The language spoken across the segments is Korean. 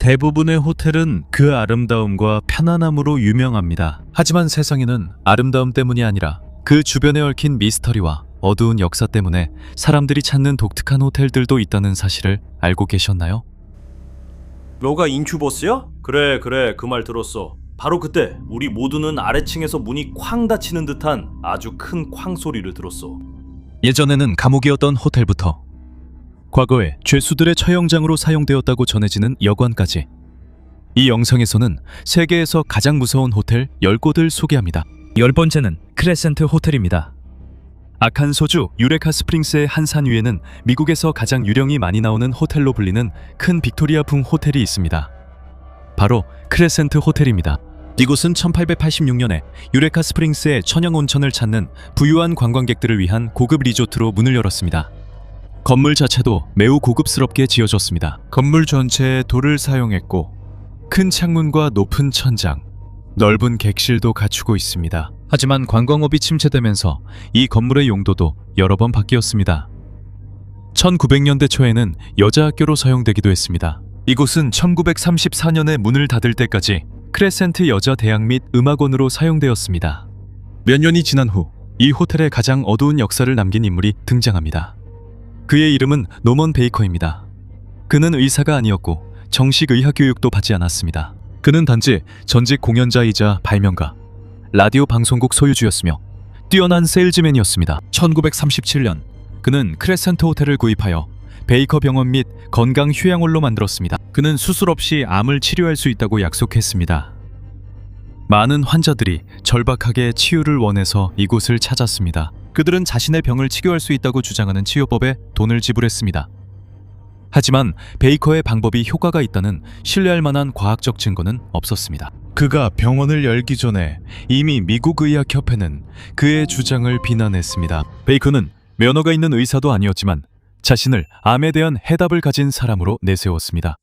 대부분의 호텔은 그 아름다움과 편안함으로 유명합니다. 하지만 세상에는 아름다움 때문이 아니라 그 주변에 얽힌 미스터리와 어두운 역사 때문에 사람들이 찾는 독특한 호텔들도 있다는 사실을 알고 계셨나요? 너가 인큐버스야? 그래 그 말 들었어. 바로 그때 우리 모두는 아래층에서 문이 쾅 닫히는 듯한 아주 큰 쾅 소리를 들었어. 예전에는 감옥이었던 호텔부터 과거에 죄수들의 처형장으로 사용되었다고 전해지는 여관까지, 이 영상에서는 세계에서 가장 무서운 호텔 10곳을 소개합니다. 10번째는 크레센트 호텔입니다. 아칸소주 유레카 스프링스의 한 산 위에는 미국에서 가장 유령이 많이 나오는 호텔로 불리는 큰 빅토리아풍 호텔이 있습니다. 바로 크레센트 호텔입니다. 이곳은 1886년에 유레카 스프링스의 천연 온천을 찾는 부유한 관광객들을 위한 고급 리조트로 문을 열었습니다. 건물 자체도 매우 고급스럽게 지어졌습니다. 건물 전체에 돌을 사용했고 큰 창문과 높은 천장, 넓은 객실도 갖추고 있습니다. 하지만 관광업이 침체되면서 이 건물의 용도도 여러 번 바뀌었습니다. 1900년대 초에는 여자 학교로 사용되기도 했습니다. 이곳은 1934년에 문을 닫을 때까지 크레센트 여자 대학 및 음악원으로 사용되었습니다. 몇 년이 지난 후 이 호텔에 가장 어두운 역사를 남긴 인물이 등장합니다. 그의 이름은 노먼 베이커입니다. 그는 의사가 아니었고 정식 의학 교육도 받지 않았습니다. 그는 단지 전직 공연자이자 발명가, 라디오 방송국 소유주였으며 뛰어난 세일즈맨이었습니다. 1937년 그는 크레센트 호텔을 구입하여 베이커 병원 및 건강 휴양홀로 만들었습니다. 그는 수술 없이 암을 치료할 수 있다고 약속했습니다. 많은 환자들이 절박하게 치유를 원해서 이곳을 찾았습니다. 그들은 자신의 병을 치료할 수 있다고 주장하는 치료법에 돈을 지불했습니다. 하지만 베이커의 방법이 효과가 있다는 신뢰할 만한 과학적 증거는 없었습니다. 그가 병원을 열기 전에 이미 미국 의학협회는 그의 주장을 비난했습니다. 베이커는 면허가 있는 의사도 아니었지만 자신을 암에 대한 해답을 가진 사람으로 내세웠습니다.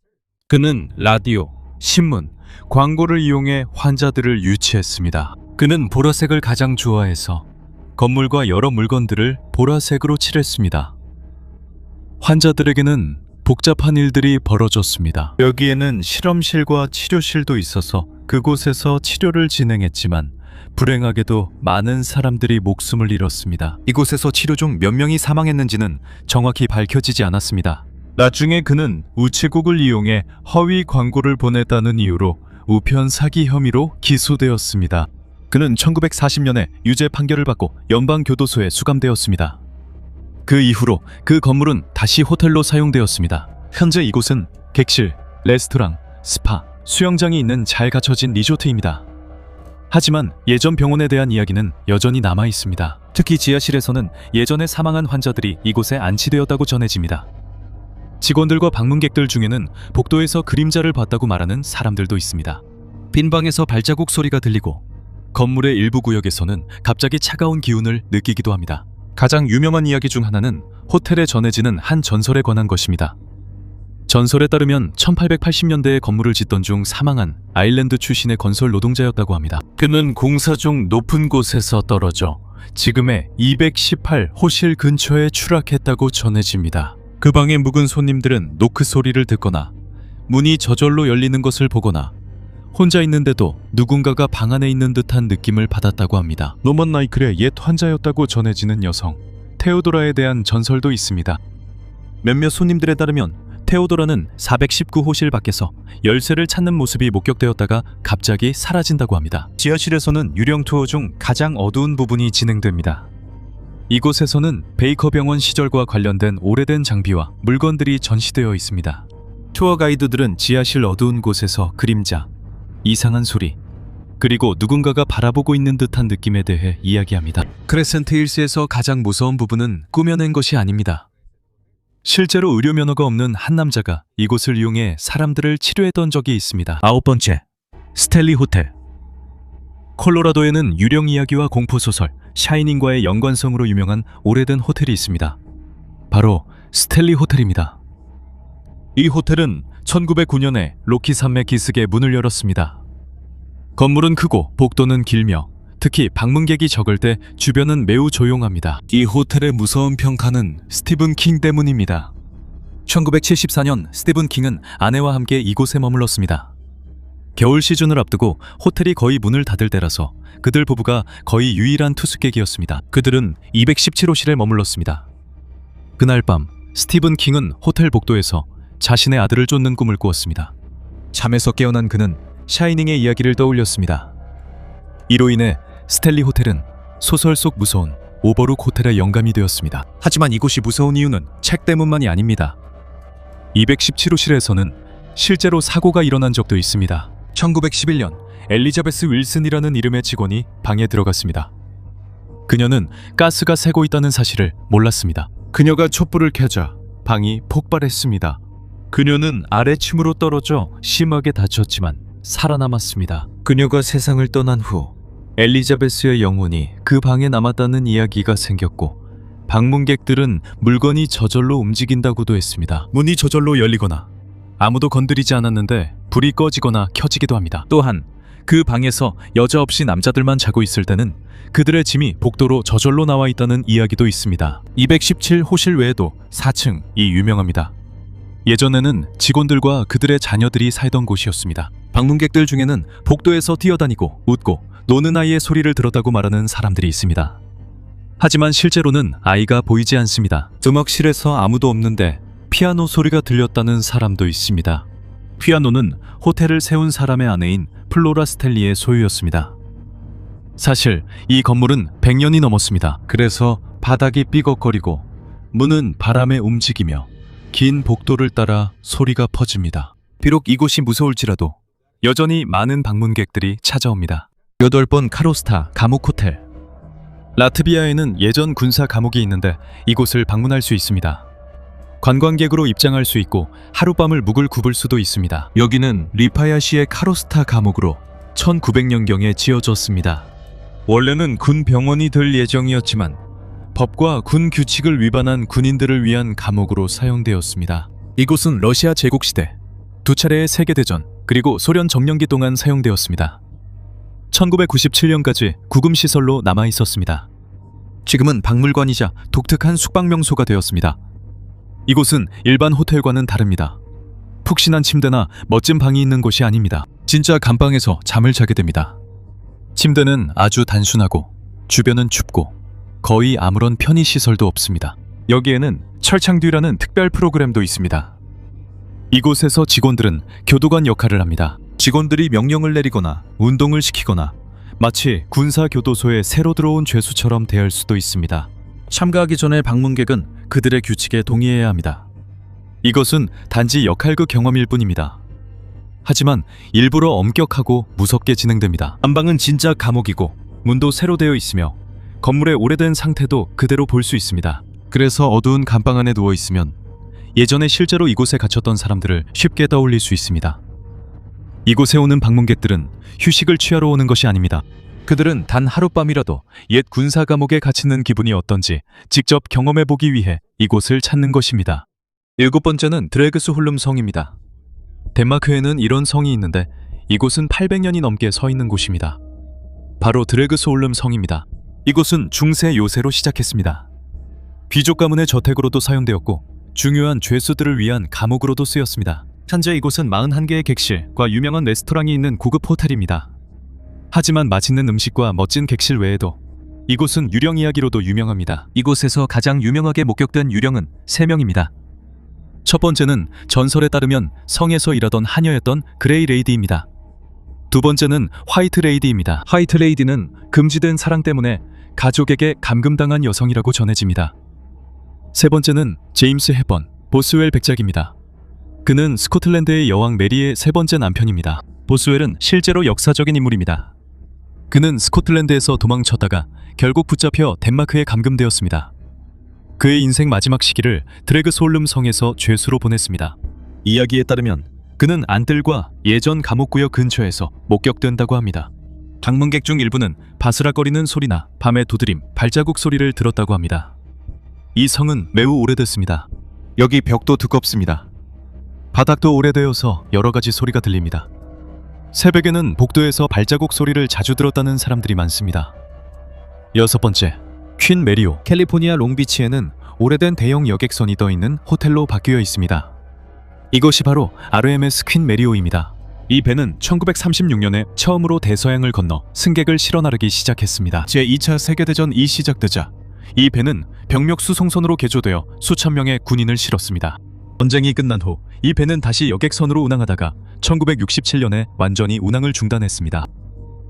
그는 라디오, 신문, 광고를 이용해 환자들을 유치했습니다. 그는 보라색을 가장 좋아해서 건물과 여러 물건들을 보라색으로 칠했습니다. 환자들에게는 복잡한 일들이 벌어졌습니다. 여기에는 실험실과 치료실도 있어서 그곳에서 치료를 진행했지만 불행하게도 많은 사람들이 목숨을 잃었습니다. 이곳에서 치료 중 몇 명이 사망했는지는 정확히 밝혀지지 않았습니다. 나중에 그는 우체국을 이용해 허위 광고를 보냈다는 이유로 우편 사기 혐의로 기소되었습니다. 그는 1940년에 유죄 판결을 받고 연방교도소에 수감되었습니다. 그 이후로 그 건물은 다시 호텔로 사용되었습니다. 현재 이곳은 객실, 레스토랑, 스파, 수영장이 있는 잘 갖춰진 리조트입니다. 하지만 예전 병원에 대한 이야기는 여전히 남아 있습니다. 특히 지하실에서는 예전에 사망한 환자들이 이곳에 안치되었다고 전해집니다. 직원들과 방문객들 중에는 복도에서 그림자를 봤다고 말하는 사람들도 있습니다. 빈 방에서 발자국 소리가 들리고 건물의 일부 구역에서는 갑자기 차가운 기운을 느끼기도 합니다. 가장 유명한 이야기 중 하나는 호텔에 전해지는 한 전설에 관한 것입니다. 전설에 따르면 1880년대에 건물을 짓던 중 사망한 아일랜드 출신의 건설 노동자였다고 합니다. 그는 공사 중 높은 곳에서 떨어져 지금의 218 호실 근처에 추락했다고 전해집니다. 그 방에 묵은 손님들은 노크 소리를 듣거나 문이 저절로 열리는 것을 보거나 혼자 있는데도 누군가가 방 안에 있는 듯한 느낌을 받았다고 합니다. 노먼 나이클의 옛 환자였다고 전해지는 여성 테오도라에 대한 전설도 있습니다. 몇몇 손님들에 따르면 테오도라는 419호실 밖에서 열쇠를 찾는 모습이 목격되었다가 갑자기 사라진다고 합니다. 지하실에서는 유령 투어 중 가장 어두운 부분이 진행됩니다. 이곳에서는 베이커 병원 시절과 관련된 오래된 장비와 물건들이 전시되어 있습니다. 투어 가이드들은 지하실 어두운 곳에서 그림자, 이상한 소리, 그리고 누군가가 바라보고 있는 듯한 느낌에 대해 이야기합니다. 크레센트 힐스에서 가장 무서운 부분은 꾸며낸 것이 아닙니다. 실제로 의료 면허가 없는 한 남자가 이곳을 이용해 사람들을 치료했던 적이 있습니다. 9번째, 스텔리 호텔. 콜로라도에는 유령 이야기와 공포소설 샤이닝과의 연관성으로 유명한 오래된 호텔이 있습니다. 바로 스텔리 호텔입니다. 이 호텔은 1909년에 로키 산맥 기슭에 문을 열었습니다. 건물은 크고 복도는 길며 특히 방문객이 적을 때 주변은 매우 조용합니다. 이 호텔의 무서운 평가는 스티븐 킹 때문입니다. 1974년 스티븐 킹은 아내와 함께 이곳에 머물렀습니다. 겨울 시즌을 앞두고 호텔이 거의 문을 닫을 때라서 그들 부부가 거의 유일한 투숙객이었습니다. 그들은 217호실에 머물렀습니다. 그날 밤 스티븐 킹은 호텔 복도에서 자신의 아들을 쫓는 꿈을 꾸었습니다. 잠에서 깨어난 그는 샤이닝의 이야기를 떠올렸습니다. 이로 인해 스텔리 호텔은 소설 속 무서운 오버룩 호텔의 영감이 되었습니다. 하지만 이곳이 무서운 이유는 책 때문만이 아닙니다. 217호실에서는 실제로 사고가 일어난 적도 있습니다. 1911년 엘리자베스 윌슨이라는 이름의 직원이 방에 들어갔습니다. 그녀는 가스가 새고 있다는 사실을 몰랐습니다. 그녀가 촛불을 켜자 방이 폭발했습니다. 그녀는 아래층으로 떨어져 심하게 다쳤지만 살아남았습니다. 그녀가 세상을 떠난 후 엘리자베스의 영혼이 그 방에 남았다는 이야기가 생겼고 방문객들은 물건이 저절로 움직인다고도 했습니다. 문이 저절로 열리거나 아무도 건드리지 않았는데 불이 꺼지거나 켜지기도 합니다. 또한 그 방에서 여자 없이 남자들만 자고 있을 때는 그들의 짐이 복도로 저절로 나와 있다는 이야기도 있습니다. 217호실 외에도 4층이 유명합니다. 예전에는 직원들과 그들의 자녀들이 살던 곳이었습니다. 방문객들 중에는 복도에서 뛰어다니고 웃고 노는 아이의 소리를 들었다고 말하는 사람들이 있습니다. 하지만 실제로는 아이가 보이지 않습니다. 음악실에서 아무도 없는데 피아노 소리가 들렸다는 사람도 있습니다. 피아노는 호텔을 세운 사람의 아내인 플로라 스텔리의 소유였습니다. 사실 이 건물은 100년이 넘었습니다. 그래서 바닥이 삐걱거리고 문은 바람에 움직이며 긴 복도를 따라 소리가 퍼집니다. 비록 이곳이 무서울지라도 여전히 많은 방문객들이 찾아옵니다. 8번 카로스타 감옥 호텔. 라트비아에는 예전 군사 감옥이 있는데 이곳을 방문할 수 있습니다. 관광객으로 입장할 수 있고 하룻밤을 묵을 굽을 수도 있습니다. 여기는 리파야시의 카로스타 감옥으로 1900년경에 지어졌습니다. 원래는 군 병원이 될 예정이었지만 법과 군 규칙을 위반한 군인들을 위한 감옥으로 사용되었습니다. 이곳은 러시아 제국시대, 2차례의 세계대전, 그리고 소련 점령기 동안 사용되었습니다. 1997년까지 구금시설로 남아있었습니다. 지금은 박물관이자 독특한 숙박명소가 되었습니다. 이곳은 일반 호텔과는 다릅니다. 푹신한 침대나 멋진 방이 있는 곳이 아닙니다. 진짜 감방에서 잠을 자게 됩니다. 침대는 아주 단순하고 주변은 춥고 거의 아무런 편의시설도 없습니다. 여기에는 철창뒤라는 특별 프로그램도 있습니다. 이곳에서 직원들은 교도관 역할을 합니다. 직원들이 명령을 내리거나 운동을 시키거나 마치 군사교도소에 새로 들어온 죄수처럼 대할 수도 있습니다. 참가하기 전에 방문객은 그들의 규칙에 동의해야 합니다. 이것은 단지 역할극 경험일 뿐입니다. 하지만 일부러 엄격하고 무섭게 진행됩니다. 안방은 진짜 감옥이고 문도 새로 되어 있으며 건물의 오래된 상태도 그대로 볼 수 있습니다. 그래서 어두운 감방 안에 누워 있으면 예전에 실제로 이곳에 갇혔던 사람들을 쉽게 떠올릴 수 있습니다. 이곳에 오는 방문객들은 휴식을 취하러 오는 것이 아닙니다. 그들은 단 하룻밤이라도 옛 군사 감옥에 갇히는 기분이 어떤지 직접 경험해보기 위해 이곳을 찾는 것입니다. 7번째는 드레그스홀름 성입니다. 덴마크에는 이런 성이 있는데 이곳은 800년이 넘게 서 있는 곳입니다. 바로 드레그스홀름 성입니다. 이곳은 중세 요새로 시작했습니다. 귀족 가문의 저택으로도 사용되었고 중요한 죄수들을 위한 감옥으로도 쓰였습니다. 현재 이곳은 41개의 객실과 유명한 레스토랑이 있는 고급 호텔입니다. 하지만 맛있는 음식과 멋진 객실 외에도 이곳은 유령 이야기로도 유명합니다. 이곳에서 가장 유명하게 목격된 유령은 3명입니다. 첫 번째는 전설에 따르면 성에서 일하던 하녀였던 그레이 레이디입니다. 두 번째는 화이트 레이디입니다. 화이트 레이디는 금지된 사랑 때문에 가족에게 감금당한 여성이라고 전해집니다. 세 번째는 제임스 해번, 보스웰 백작입니다. 그는 스코틀랜드의 여왕 메리의 3번째 남편입니다. 보스웰은 실제로 역사적인 인물입니다. 그는 스코틀랜드에서 도망쳤다가 결국 붙잡혀 덴마크에 감금되었습니다. 그의 인생 마지막 시기를 드레그스홀름 성에서 죄수로 보냈습니다. 이야기에 따르면 그는 안뜰과 예전 감옥구역 근처에서 목격된다고 합니다. 방문객 중 일부는 바스락거리는 소리나 밤의 두드림, 발자국 소리를 들었다고 합니다. 이 성은 매우 오래됐습니다. 여기 벽도 두껍습니다. 바닥도 오래되어서 여러 가지 소리가 들립니다. 새벽에는 복도에서 발자국 소리를 자주 들었다는 사람들이 많습니다. 6번째, 퀸 메리오. 캘리포니아 롱비치에는 오래된 대형 여객선이 떠 있는 호텔로 바뀌어 있습니다. 이것이 바로 RMS 퀸 메리오입니다. 이 배는 1936년에 처음으로 대서양을 건너 승객을 실어 나르기 시작했습니다. 제2차 세계대전이 시작되자 이 배는 병력 수송선으로 개조되어 수천 명의 군인을 실었습니다. 전쟁이 끝난 후 이 배는 다시 여객선으로 운항하다가 1967년에 완전히 운항을 중단했습니다.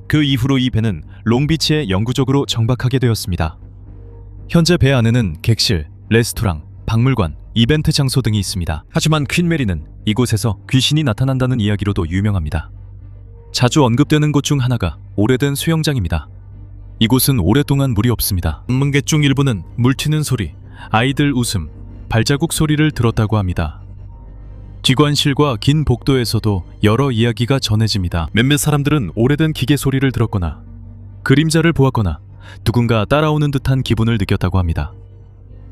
그 이후로 이 배는 롱비치에 영구적으로 정박하게 되었습니다. 현재 배 안에는 객실, 레스토랑, 박물관, 이벤트 장소 등이 있습니다. 하지만 퀸 메리는 이곳에서 귀신이 나타난다는 이야기로도 유명합니다. 자주 언급되는 곳 중 하나가 오래된 수영장입니다. 이곳은 오랫동안 물이 없습니다. 문객 중 일부는 물 튀는 소리, 아이들 웃음, 발자국 소리를 들었다고 합니다. 기관실과 긴 복도에서도 여러 이야기가 전해집니다. 몇몇 사람들은 오래된 기계 소리를 들었거나 그림자를 보았거나 누군가 따라오는 듯한 기분을 느꼈다고 합니다.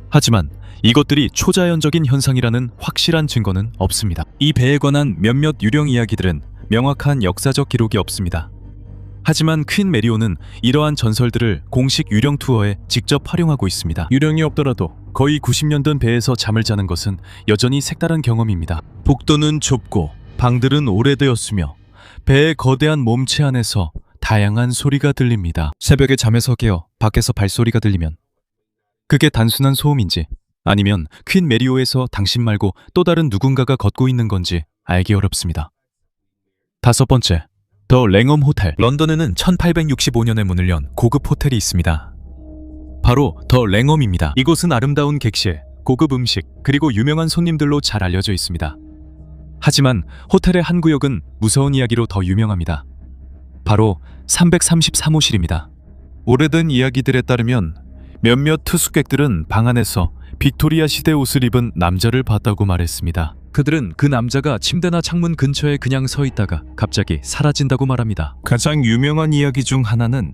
하지만 이것들이 초자연적인 현상이라는 확실한 증거는 없습니다. 이 배에 관한 몇몇 유령 이야기들은 명확한 역사적 기록이 없습니다. 하지만 퀸 메리오는 이러한 전설들을 공식 유령 투어에 직접 활용하고 있습니다. 유령이 없더라도 거의 90년 된 배에서 잠을 자는 것은 여전히 색다른 경험입니다. 복도는 좁고 방들은 오래되었으며 배의 거대한 몸체 안에서 다양한 소리가 들립니다. 새벽에 잠에서 깨어 밖에서 발소리가 들리면 그게 단순한 소음인지 아니면 퀸 메리오에서 당신 말고 또 다른 누군가가 걷고 있는 건지 알기 어렵습니다. 다섯 번째, 더 랭엄 호텔. 런던에는 1865년에 문을 연 고급 호텔이 있습니다. 바로 더 랭엄입니다. 이곳은 아름다운 객실, 고급 음식, 그리고 유명한 손님들로 잘 알려져 있습니다. 하지만 호텔의 한 구역은 무서운 이야기로 더 유명합니다. 바로 333호실입니다. 오래된 이야기들에 따르면 몇몇 투숙객들은 방 안에서 빅토리아 시대 옷을 입은 남자를 봤다고 말했습니다. 그들은 그 남자가 침대나 창문 근처에 그냥 서 있다가 갑자기 사라진다고 말합니다. 가장 유명한 이야기 중 하나는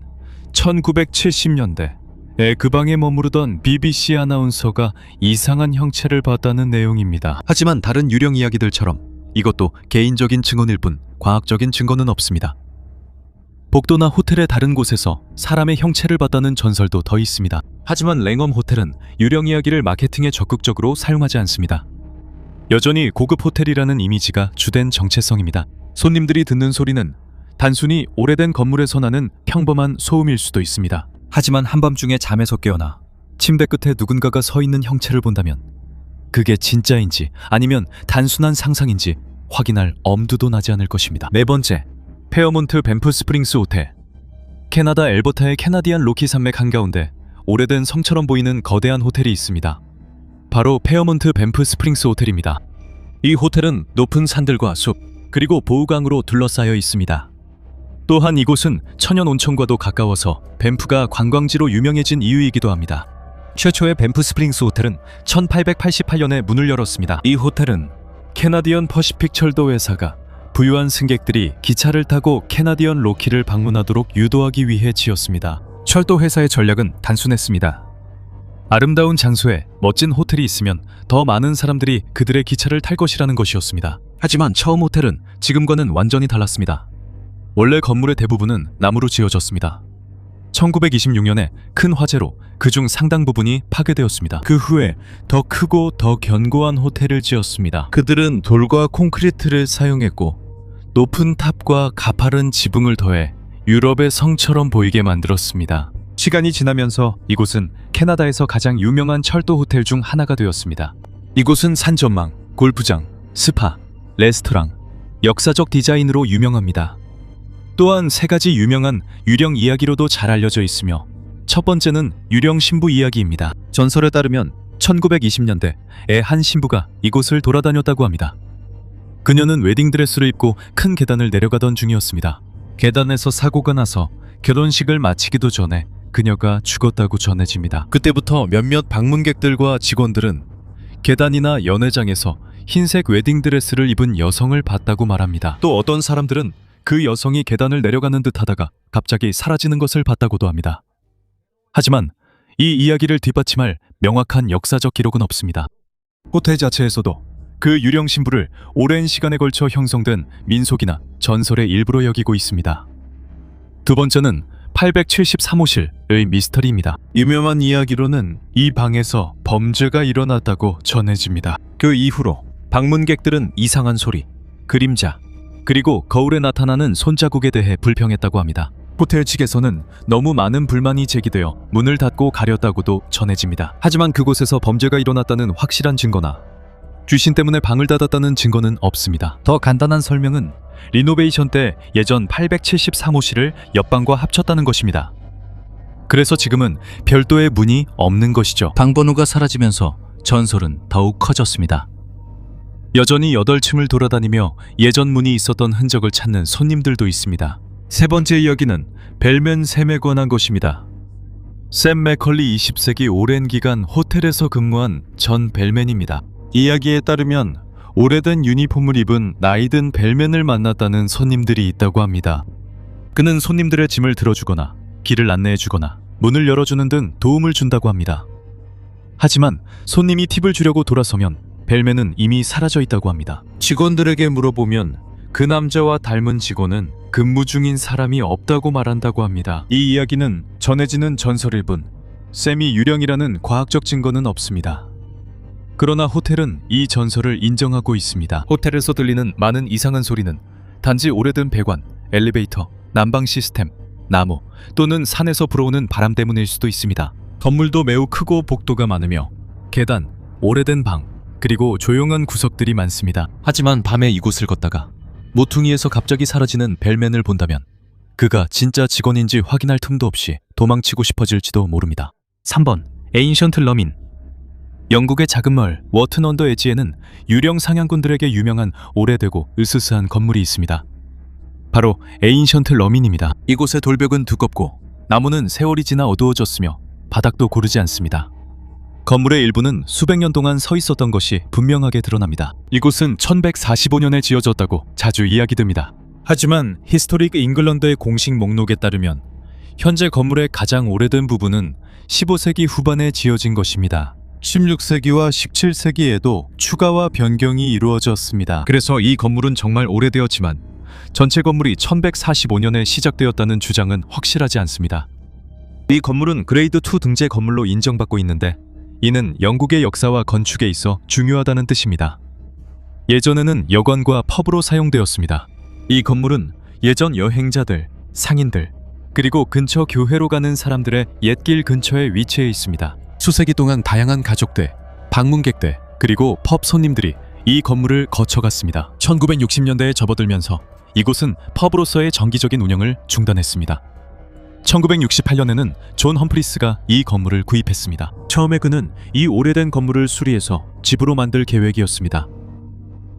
1970년대에 그 방에 머무르던 BBC 아나운서가 이상한 형체를 봤다는 내용입니다. 하지만 다른 유령 이야기들처럼 이것도 개인적인 증언일 뿐 과학적인 증거는 없습니다. 복도나 호텔의 다른 곳에서 사람의 형체를 봤다는 전설도 더 있습니다. 하지만 랭엄 호텔은 유령 이야기를 마케팅에 적극적으로 사용하지 않습니다. 여전히 고급 호텔이라는 이미지가 주된 정체성입니다. 손님들이 듣는 소리는 단순히 오래된 건물에서 나는 평범한 소음일 수도 있습니다. 하지만 한밤중에 잠에서 깨어나 침대 끝에 누군가가 서 있는 형체를 본다면 그게 진짜인지 아니면 단순한 상상인지 확인할 엄두도 나지 않을 것입니다. 네 번째, 페어몬트 밴프 스프링스 호텔. 캐나다 엘버타의 캐나디안 로키 산맥 한가운데 오래된 성처럼 보이는 거대한 호텔이 있습니다. 바로 페어몬트 밴프 스프링스 호텔입니다. 이 호텔은 높은 산들과 숲, 그리고 보우강으로 둘러싸여 있습니다. 또한 이곳은 천연 온천과도 가까워서 밴프가 관광지로 유명해진 이유이기도 합니다. 최초의 밴프 스프링스 호텔은 1888년에 문을 열었습니다. 이 호텔은 캐나디언 퍼시픽 철도 회사가 부유한 승객들이 기차를 타고 캐나디언 로키를 방문하도록 유도하기 위해 지었습니다. 철도 회사의 전략은 단순했습니다. 아름다운 장소에 멋진 호텔이 있으면 더 많은 사람들이 그들의 기차를 탈 것이라는 것이었습니다. 하지만 처음 호텔은 지금과는 완전히 달랐습니다. 원래 건물의 대부분은 나무로 지어졌습니다. 1926년에 큰 화재로 그중 상당 부분이 파괴되었습니다. 그 후에 더 크고 더 견고한 호텔을 지었습니다. 그들은 돌과 콘크리트를 사용했고 높은 탑과 가파른 지붕을 더해 유럽의 성처럼 보이게 만들었습니다. 시간이 지나면서 이곳은 캐나다에서 가장 유명한 철도 호텔 중 하나가 되었습니다. 이곳은 산전망, 골프장, 스파, 레스토랑, 역사적 디자인으로 유명합니다. 또한 세 가지 유명한 유령 이야기로도 잘 알려져 있으며 첫 번째는 유령 신부 이야기입니다. 전설에 따르면 1920년대에 한 신부가 이곳을 돌아다녔다고 합니다. 그녀는 웨딩드레스를 입고 큰 계단을 내려가던 중이었습니다. 계단에서 사고가 나서 결혼식을 마치기도 전에 그녀가 죽었다고 전해집니다. 그때부터 몇몇 방문객들과 직원들은 계단이나 연회장에서 흰색 웨딩드레스를 입은 여성을 봤다고 말합니다. 또 어떤 사람들은 그 여성이 계단을 내려가는 듯 하다가 갑자기 사라지는 것을 봤다고도 합니다. 하지만 이 이야기를 뒷받침할 명확한 역사적 기록은 없습니다. 호텔 자체에서도 그 유령 신부를 오랜 시간에 걸쳐 형성된 민속이나 전설의 일부로 여기고 있습니다. 두 번째는 873호실의 미스터리입니다. 유명한 이야기로는 이 방에서 범죄가 일어났다고 전해집니다. 그 이후로 방문객들은 이상한 소리, 그림자, 그리고 거울에 나타나는 손자국에 대해 불평했다고 합니다. 호텔 측에서는 너무 많은 불만이 제기되어 문을 닫고 가렸다고도 전해집니다. 하지만 그곳에서 범죄가 일어났다는 확실한 증거나 귀신 때문에 방을 닫았다는 증거는 없습니다. 더 간단한 설명은 리노베이션 때 예전 873호실을 옆방과 합쳤다는 것입니다. 그래서 지금은 별도의 문이 없는 것이죠. 방번호가 사라지면서 전설은 더욱 커졌습니다. 여전히 8층을 돌아다니며 예전 문이 있었던 흔적을 찾는 손님들도 있습니다. 세 번째 이야기는 벨맨 샘에 관한 것입니다. 샘 맥컬리 20세기 오랜 기간 호텔에서 근무한 전 벨맨입니다. 이야기에 따르면 오래된 유니폼을 입은 나이든 벨맨을 만났다는 손님들이 있다고 합니다. 그는 손님들의 짐을 들어주거나 길을 안내해주거나 문을 열어주는 등 도움을 준다고 합니다. 하지만 손님이 팁을 주려고 돌아서면 벨맨은 이미 사라져 있다고 합니다. 직원들에게 물어보면 그 남자와 닮은 직원은 근무 중인 사람이 없다고 말한다고 합니다. 이 이야기는 전해지는 전설일 뿐 샘이 유령이라는 과학적 증거는 없습니다. 그러나 호텔은 이 전설을 인정하고 있습니다. 호텔에서 들리는 많은 이상한 소리는 단지 오래된 배관, 엘리베이터, 난방 시스템, 나무 또는 산에서 불어오는 바람 때문일 수도 있습니다. 건물도 매우 크고 복도가 많으며 계단, 오래된 방, 그리고 조용한 구석들이 많습니다. 하지만 밤에 이곳을 걷다가 모퉁이에서 갑자기 사라지는 벨맨을 본다면 그가 진짜 직원인지 확인할 틈도 없이 도망치고 싶어질지도 모릅니다. 3번 에인션트 러민. 영국의 작은 마을 워튼 언더 에지에는 유령 상향꾼들에게 유명한 오래되고 으스스한 건물이 있습니다. 바로 에인션트 러민입니다. 이곳의 돌벽은 두껍고 나무는 세월이 지나 어두워졌으며 바닥도 고르지 않습니다. 건물의 일부는 수백 년 동안 서 있었던 것이 분명하게 드러납니다. 이곳은 1145년에 지어졌다고 자주 이야기됩니다. 하지만 히스토릭 잉글랜드의 공식 목록에 따르면 현재 건물의 가장 오래된 부분은 15세기 후반에 지어진 것입니다. 16세기와 17세기에도 추가와 변경이 이루어졌습니다. 그래서 이 건물은 정말 오래되었지만 전체 건물이 1145년에 시작되었다는 주장은 확실하지 않습니다. 이 건물은 그레이드 2 등재 건물로 인정받고 있는데 이는 영국의 역사와 건축에 있어 중요하다는 뜻입니다. 예전에는 여관과 펍으로 사용되었습니다. 이 건물은 예전 여행자들, 상인들, 그리고 근처 교회로 가는 사람들의 옛길 근처에 위치해 있습니다. 수세기 동안 다양한 가족대, 방문객대, 그리고 펍 손님들이 이 건물을 거쳐갔습니다. 1960년대에 접어들면서 이곳은 펍으로서의 정기적인 운영을 중단했습니다. 1968년에는 존 험프리스가 이 건물을 구입했습니다. 처음에 그는 이 오래된 건물을 수리해서 집으로 만들 계획이었습니다.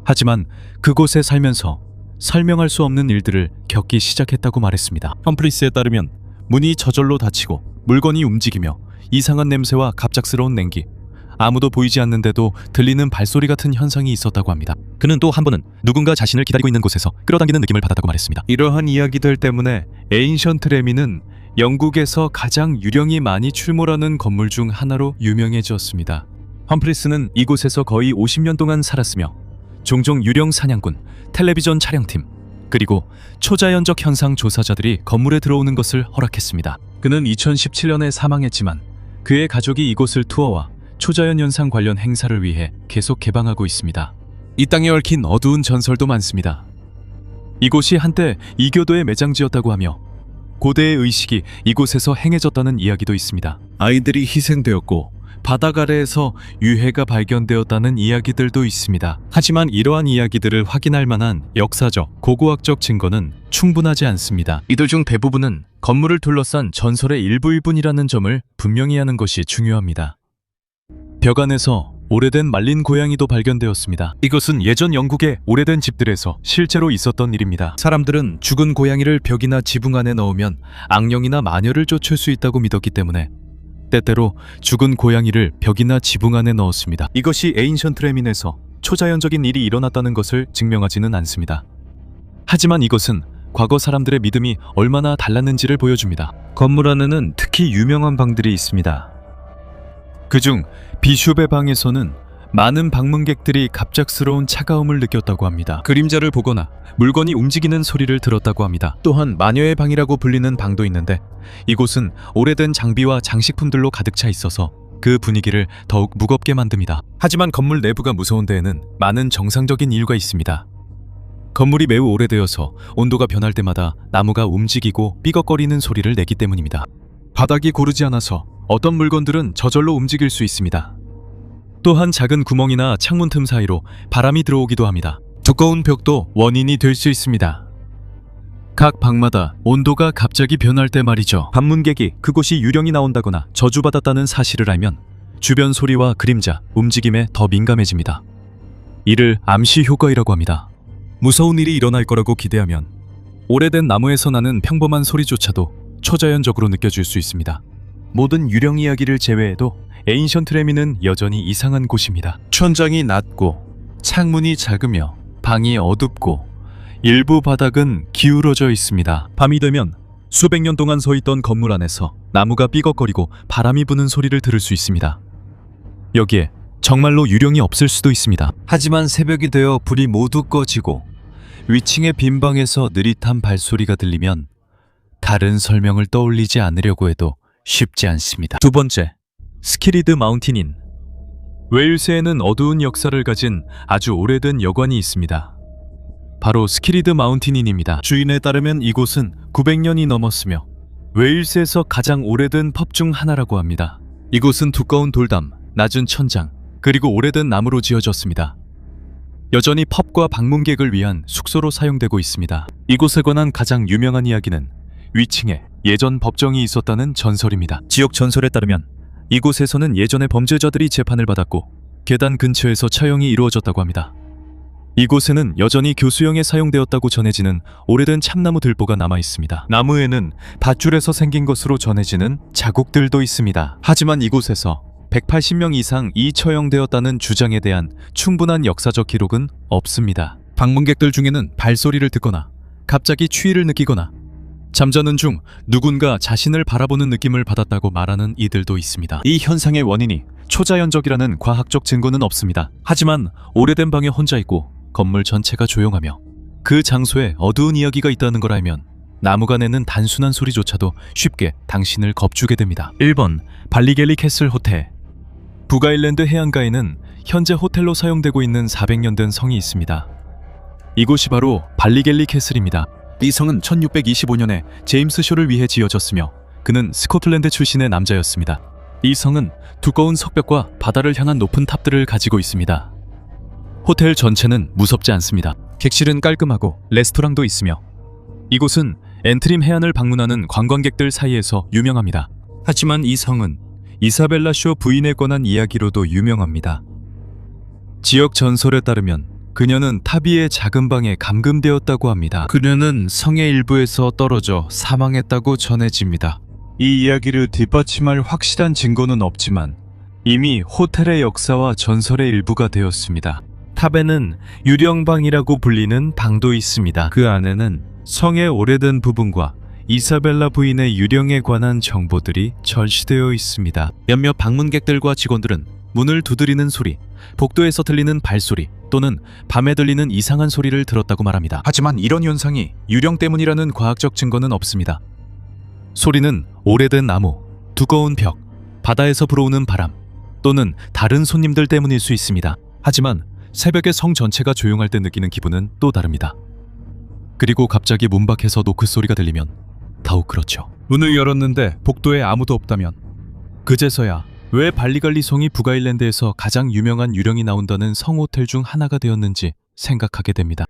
하지만 그곳에 살면서 설명할 수 없는 일들을 겪기 시작했다고 말했습니다. 험프리스에 따르면 문이 저절로 닫히고 물건이 움직이며 이상한 냄새와 갑작스러운 냉기, 아무도 보이지 않는데도 들리는 발소리 같은 현상이 있었다고 합니다. 그는 또 한 번은 누군가 자신을 기다리고 있는 곳에서 끌어당기는 느낌을 받았다고 말했습니다. 이러한 이야기들 때문에 에인션트 레미는 영국에서 가장 유령이 많이 출몰하는 건물 중 하나로 유명해졌습니다. 험프리스는 이곳에서 거의 50년 동안 살았으며 종종 유령 사냥꾼, 텔레비전 촬영팀, 그리고 초자연적 현상 조사자들이 건물에 들어오는 것을 허락했습니다. 그는 2017년에 사망했지만 그의 가족이 이곳을 투어와 초자연 현상 관련 행사를 위해 계속 개방하고 있습니다. 이 땅에 얽힌 어두운 전설도 많습니다. 이곳이 한때 이교도의 매장지였다고 하며 고대의 의식이 이곳에서 행해졌다는 이야기도 있습니다. 아이들이 희생되었고 바닥 아래에서 유해가 발견되었다는 이야기들도 있습니다. 하지만 이러한 이야기들을 확인할 만한 역사적, 고고학적 증거는 충분하지 않습니다. 이들 중 대부분은 건물을 둘러싼 전설의 일부일 뿐이라는 점을 분명히 하는 것이 중요합니다. 벽 안에서 오래된 말린 고양이도 발견되었습니다. 이것은 예전 영국의 오래된 집들에서 실제로 있었던 일입니다. 사람들은 죽은 고양이를 벽이나 지붕 안에 넣으면 악령이나 마녀를 쫓을 수 있다고 믿었기 때문에 때때로 죽은 고양이를 벽이나 지붕 안에 넣었습니다. 이것이 에인션트 레민에서 초자연적인 일이 일어났다는 것을 증명하지는 않습니다. 하지만 이것은 과거 사람들의 믿음이 얼마나 달랐는지를 보여줍니다. 건물 안에는 특히 유명한 방들이 있습니다. 그중 비숍의 방에서는 많은 방문객들이 갑작스러운 차가움을 느꼈다고 합니다. 그림자를 보거나 물건이 움직이는 소리를 들었다고 합니다. 또한 마녀의 방이라고 불리는 방도 있는데 이곳은 오래된 장비와 장식품들로 가득 차 있어서 그 분위기를 더욱 무겁게 만듭니다. 하지만 건물 내부가 무서운 데에는 많은 정상적인 이유가 있습니다. 건물이 매우 오래되어서 온도가 변할 때마다 나무가 움직이고 삐걱거리는 소리를 내기 때문입니다. 바닥이 고르지 않아서 어떤 물건들은 저절로 움직일 수 있습니다. 또한 작은 구멍이나 창문 틈 사이로 바람이 들어오기도 합니다. 두꺼운 벽도 원인이 될 수 있습니다. 각 방마다 온도가 갑자기 변할 때 말이죠. 방문객이 그곳이 유령이 나온다거나 저주받았다는 사실을 알면 주변 소리와 그림자, 움직임에 더 민감해집니다. 이를 암시 효과이라고 합니다. 무서운 일이 일어날 거라고 기대하면 오래된 나무에서 나는 평범한 소리조차도 초자연적으로 느껴질 수 있습니다. 모든 유령 이야기를 제외해도 에인션트 레미는 여전히 이상한 곳입니다. 천장이 낮고 창문이 작으며 방이 어둡고 일부 바닥은 기울어져 있습니다. 밤이 되면 수백 년 동안 서 있던 건물 안에서 나무가 삐걱거리고 바람이 부는 소리를 들을 수 있습니다. 여기에 정말로 유령이 없을 수도 있습니다. 하지만 새벽이 되어 불이 모두 꺼지고 위층의 빈 방에서 느릿한 발소리가 들리면 다른 설명을 떠올리지 않으려고 해도 쉽지 않습니다. 두 번째, 스키리드 마운틴인. 웨일스에는 어두운 역사를 가진 아주 오래된 여관이 있습니다. 바로 스키리드 마운틴인입니다. 주인에 따르면 이곳은 900년이 넘었으며 웨일스에서 가장 오래된 펍 중 하나라고 합니다. 이곳은 두꺼운 돌담, 낮은 천장, 그리고 오래된 나무로 지어졌습니다. 여전히 펍과 방문객을 위한 숙소로 사용되고 있습니다. 이곳에 관한 가장 유명한 이야기는 위층에 예전 법정이 있었다는 전설입니다. 지역 전설에 따르면 이곳에서는 예전에 범죄자들이 재판을 받았고 계단 근처에서 처형이 이루어졌다고 합니다. 이곳에는 여전히 교수형에 사용되었다고 전해지는 오래된 참나무 들보가 남아 있습니다. 나무에는 밧줄에서 생긴 것으로 전해지는 자국들도 있습니다. 하지만 이곳에서 180명 이상 처형되었다는 주장에 대한 충분한 역사적 기록은 없습니다. 방문객들 중에는 발소리를 듣거나 갑자기 추위를 느끼거나 잠자는 중 누군가 자신을 바라보는 느낌을 받았다고 말하는 이들도 있습니다. 이 현상의 원인이 초자연적이라는 과학적 증거는 없습니다. 하지만 오래된 방에 혼자 있고 건물 전체가 조용하며 그 장소에 어두운 이야기가 있다는 걸 알면 나무가 내는 단순한 소리조차도 쉽게 당신을 겁주게 됩니다. 1번 발리겔리 캐슬 호텔. 북아일랜드 해안가에는 현재 호텔로 사용되고 있는 400년 된 성이 있습니다. 이곳이 바로 발리겔리 캐슬입니다. 이 성은 1625년에 제임스 쇼를 위해 지어졌으며 그는 스코틀랜드 출신의 남자였습니다. 이 성은 두꺼운 석벽과 바다를 향한 높은 탑들을 가지고 있습니다. 호텔 전체는 무섭지 않습니다. 객실은 깔끔하고 레스토랑도 있으며 이곳은 앤트림 해안을 방문하는 관광객들 사이에서 유명합니다. 하지만 이 성은 이사벨라 쇼 부인에 관한 이야기로도 유명합니다. 지역 전설에 따르면 그녀는 탑 위의 작은 방에 감금되었다고 합니다. 그녀는 성의 일부에서 떨어져 사망했다고 전해집니다. 이 이야기를 뒷받침할 확실한 증거는 없지만 이미 호텔의 역사와 전설의 일부가 되었습니다. 탑에는 유령방이라고 불리는 방도 있습니다. 그 안에는 성의 오래된 부분과 이사벨라 부인의 유령에 관한 정보들이 절시되어 있습니다. 몇몇 방문객들과 직원들은 문을 두드리는 소리, 복도에서 들리는 발소리 또는 밤에 들리는 이상한 소리를 들었다고 말합니다. 하지만 이런 현상이 유령 때문이라는 과학적 증거는 없습니다. 소리는 오래된 나무, 두꺼운 벽, 바다에서 불어오는 바람 또는 다른 손님들 때문일 수 있습니다. 하지만 새벽에 성 전체가 조용할 때 느끼는 기분은 또 다릅니다. 그리고 갑자기 문 밖에서 노크 소리가 들리면 더욱 그렇죠. 문을 열었는데 복도에 아무도 없다면 그제서야 왜 발리갈리 성이 북아일랜드에서 가장 유명한 유령이 나온다는 성 호텔 중 하나가 되었는지 생각하게 됩니다.